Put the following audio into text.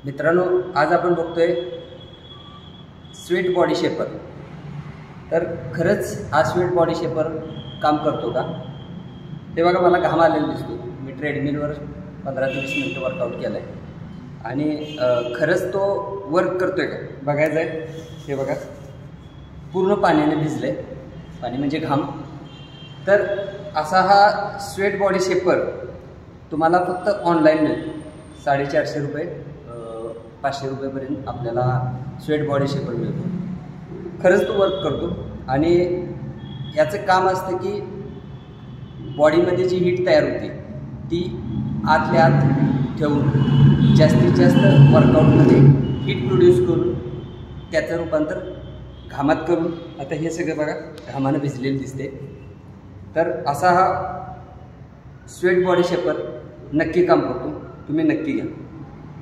मित्रांनो, आज आपण बघतोय स्वेट बॉडी शेपर। तर खरंच हा स्वेट बॉडी शेपर काम करतो का? ते बघा, मला घाम आलेला दिसतो। मी ट्रेडमिलवर 15 ते 20 मिनिटं वर्कआउट केलं आहे आणि खरंच तो वर्क करतोय का बघायचं आहे। हे बघा, पूर्ण पाण्याने भिजलं आहे, पाणी म्हणजे घाम। तर असा हा स्वेट बॉडी शेपर तुम्हाला फक्त ऑनलाईन मिळेल। 450 रुपये 500 रुपयेपर्यंत आपल्याला स्वेट बॉडी शेपर मिळतो। खरंच तो वर्क करतो आणि याचं काम असतं की बॉडीमध्ये जी हीट तयार होते ती आतल्या आत ठेवून जास्तीत जास्त वर्कआउटमध्ये हीट प्रोड्यूस करून त्याचं रूपांतर घामात करून, आता हे सगळं बघा घामानं भिजलेलं दिसते। तर असा हा स्वेट बॉडी शेपर नक्की काम करतो, तुम्ही नक्की घ्या।